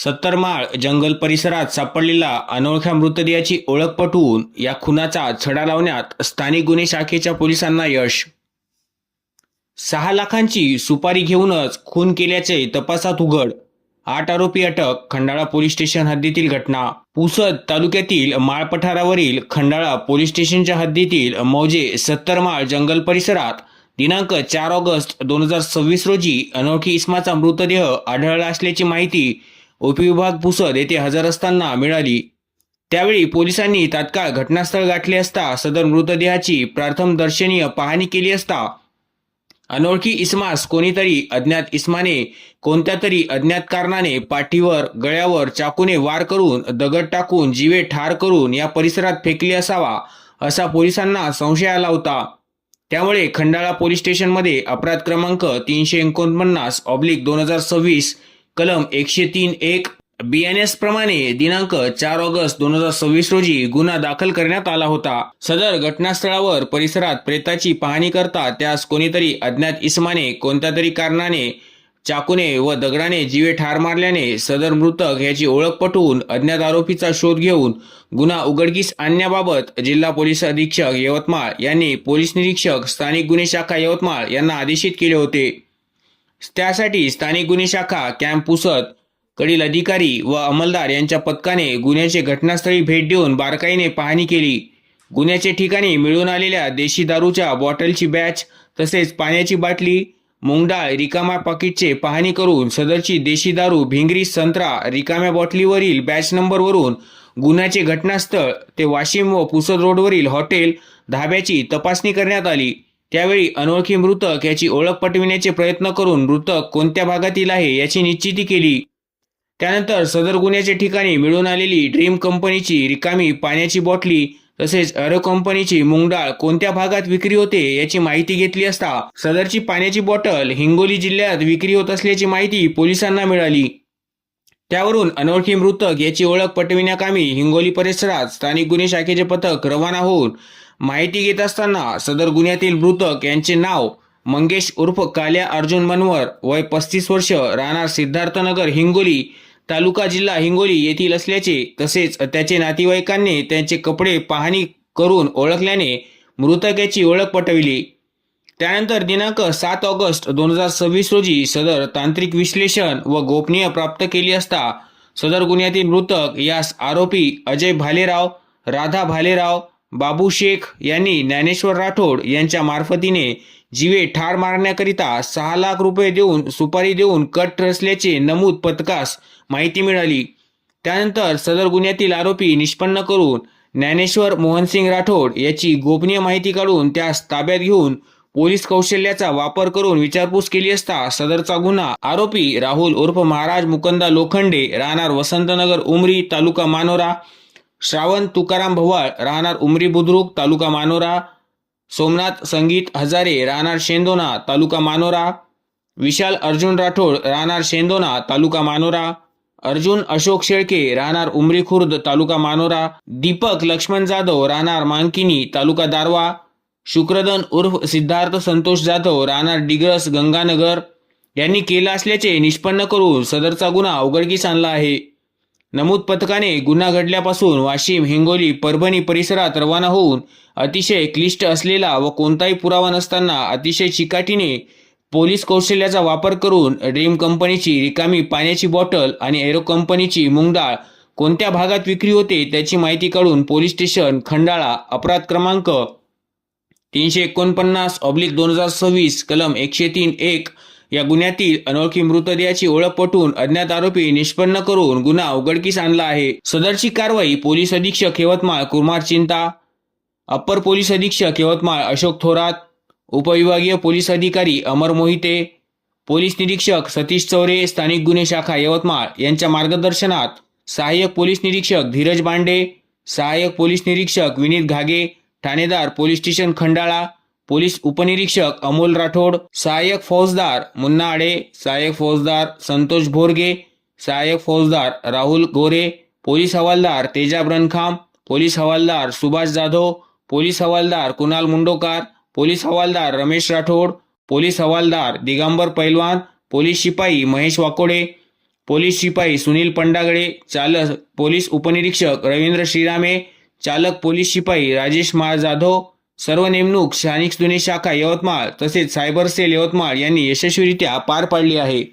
सत्तरमाळ जंगल परिसरात सापडलेला अनोळख्या मृतदेहाची ओळख पटवून या खुनाचा छडा लावण्यात स्थानिक गुन्हे शाखेच्या पोलिसांना यश। 6 लाखांची सुपारी घेऊनच खून केल्याचे तपासात उघड। 8 आरोपी अटक। खंडाळा पोलीस स्टेशन हद्दीतील घटना। पुसद तालुक्यातील माळ पठारावरील खंडाळा पोलीस स्टेशनच्या हद्दीतील मौजे सत्तरमाळ जंगल परिसरात दिनांक 4 ऑगस्ट 2026 रोजी अनोळखी इसमाचा मृतदेह आढळला असल्याची माहिती उपविभाग पुसद येथे हजर असताना मिळाली। त्यावेळी पोलिसांनी तात्काळ घटनास्थळ गाठले असता सदर मृतदेहाची प्रथमदर्शनीय पाहणी केली असता अनोळखी इसमास कोणीतरी अज्ञात इसमाने कोणत्या तरी अज्ञात कारणाने पाठीवर गळ्यावर चाकूने वार करून दगड टाकून जीवे ठार करून या परिसरात फेकले असावा असा पोलिसांना संशय आला होता। त्यामुळे खंडाळा पोलीस स्टेशनमध्ये अपराध क्रमांक 349/2026 कलम 103(1) BNS प्रमाणे दिनांक 4 ऑगस्ट 2026 रोजी गुन्हा दाखल करण्यात आला होता। सदर घटनास्थळावर परिसरात प्रेताची पाहणी करता त्यास कोणीतरी अज्ञात इसमाने कोणत्या तरी कारणाने चाकूने व दगडाने जीवे ठार मारल्याने सदर मृतक याची ओळख पटवून अज्ञात आरोपीचा शोध घेऊन गुन्हा उघडकीस आणण्याबाबत जिल्हा पोलीस अधीक्षक यवतमाळ यांनी पोलीस निरीक्षक स्थानिक गुन्हे शाखा यवतमाळ यांना आदेशित केले होते। त्यासाठी स्थानिक गुन्हे शाखा कॅम्प पुसद कडील अधिकारी व अंमलदार यांच्या पथकाने गुन्ह्याचे घटनास्थळी भेट देऊन बारकाईने पाहणी केली। गुन्ह्याचे ठिकाणी मिळून आलेल्या देशी दारूच्या बॉटलची बॅच तसेच पाण्याची बाटली मुंगडाळ रिकाम्या पाकिटचे पाहणी करून सदरची देशी दारू भिंगरी संत्रा रिकाम्या बॉटलीवरील बॅच नंबरवरून गुन्ह्याचे घटनास्थळ ते वाशिम व पुसद रोडवरील हॉटेल धाब्याची तपासणी करण्यात आली। त्यावेळी अनोळखी मृतक याची ओळख पटविण्याचे प्रयत्न करून मृतक कोणत्या भागातील आहे याची निश्चिती केली। त्यानंतर सदर गुन्ह्याच्या ठिकाणी मिळून आलेली ड्रीम कंपनीची रिकामी पाण्याची बॉटली तसेच अरो कंपनीची मुंगडाळ कोणत्या भागात विक्री होते याची माहिती घेतली असता सदरची पाण्याची बॉटल हिंगोली जिल्ह्यात विक्री होत असल्याची माहिती पोलिसांना मिळाली। त्यावरून अनोळखी मृतक याची ओळख पटविण्याकामी हिंगोली परिसरात स्थानिक गुन्हे शाखेचे पथक रवाना होऊन माहिती घेत असताना सदर गुन्ह्यातील मृतक यांचे नाव मंगेश उर्फ काल्या अर्जुन मनवर वय 35 वर्ष राहणार सिद्धार्थनगर हिंगोली तालुका जिल्हा हिंगोली येथील असल्याचे तसेच त्याचे नातेवाईकांनी त्यांचे कपडे पाहणी करून ओळखल्याने मृतक याची ओळख पटविली। त्यानंतर दिनांक 7 ऑगस्ट 2026 रोजी सदर तांत्रिक विश्लेषण व गोपनीय प्राप्त केली असता सदर गुन्ह्यातील मृतक यास आरोपी अजय भालेराव राधा भालेराव बाबू शेख यांनी ज्ञानेश्वर राठोड यांच्या मार्फतीने जीवे ठार मारण्याकरिता 6 लाख रुपये देऊन सुपारी देऊन कट रचल्याचे नमूद पथकास माहिती मिळाली। त्यानंतर सदर गुन्ह्यातील आरोपी निष्पन्न करून ज्ञानेश्वर मोहनसिंग राठोड याची गोपनीय माहिती काढून त्यास ताब्यात घेऊन पोलीस कौशल्याचा वापर करून विचारपूस केली असता सदरचा गुन्हा आरोपी राहुल उर्फ महाराज मुकुंदा लोखंडे राहणार वसंतनगर उमरी तालुका मानोरा, श्रावण तुकाराम भवाळ राहणार उमरी बुद्रुक तालुका मानोरा, सोमनाथ संगीत हजारे राहणार शेंदोना तालुका मानोरा, विशाल अर्जुन राठोड राहणार शेंदोना तालुका मानोरा, अर्जुन अशोक शेळके राहणार उमरी खुर्द तालुका मानोरा, दीपक लक्ष्मण जाधव राहणार मानकिनी तालुका दारवा, शुक्रधन उर्फ सिद्धार्थ संतोष जाधव राहणार डिग्रस गंगानगर यांनी केला असल्याचे निष्पन्न करून सदरचा गुन्हा उघडकीस आणला आहे। नमूद पथकाने गुन्हा घडल्यापासून वाशिम हिंगोली परभणी परिसरात रवाना होऊन अतिशय क्लिष्ट असलेला व कोणताही पुरावा नसताना अतिशय चिकाटीने पोलीस कौशल्याचा वापर करून ड्रीम कंपनीची रिकामी पाण्याची बॉटल आणि एरो कंपनीची मुंगडाळ कोणत्या भागात विक्री होते त्याची माहिती काढून पोलीस स्टेशन खंडाळा अपराध क्रमांक 349/2026 कलम 103(1) या गुन्ह्यातील अनोळखी मृतदेहाची ओळख पटवून अज्ञात आरोपी निष्पन्न करून गुन्हा उघडकीस आणला आहे। सदरची कारवाई पोलीस अधीक्षक यवतमाळ कुमार चिंता, अप्पर पोलीस अधीक्षक यवतमाळ अशोक थोरात, उपविभागीय पोलीस अधिकारी अमर मोहिते, पोलीस निरीक्षक सतीश चौरे स्थानिक गुन्हे शाखा यवतमाळ यांच्या मार्गदर्शनात सहाय्यक पोलीस निरीक्षक धीरज बांडे, सहाय्यक पोलीस निरीक्षक विनीत घागे, ठाणेदार पोलीस स्टेशन खंडाळा, पोलीस उपनिरीक्षक अमोल राठोड, सहाय्यक फौजदार मुन्ना आडे, सहाय्यक फौजदार संतोष भोरगे, सहाय्यक फौजदार राहुल गोरे, पोलीस हवालदार तेजाब रणखाम, पोलीस हवालदार सुभाष जाधव, पोलीस हवालदार कुणाल मुंडोकार, पोलीस हवालदार रमेश राठोड, पोलीस हवालदार दिगंबर पैलवान, पोलीस शिपाई महेश वाकोडे, पोलीस शिपाई सुनील पंडागळे, चालक पोलीस उपनिरीक्षक रवींद्र श्रीरामे, चालक पोलीस शिपाई राजेश जाधव, सर्व नेमणूक स्थानिक गुन्हे शाखा यवतमाळ तसेच सायबर सेल यवतमाळ यांनी यशस्वीरित्या पार पाडली आहे.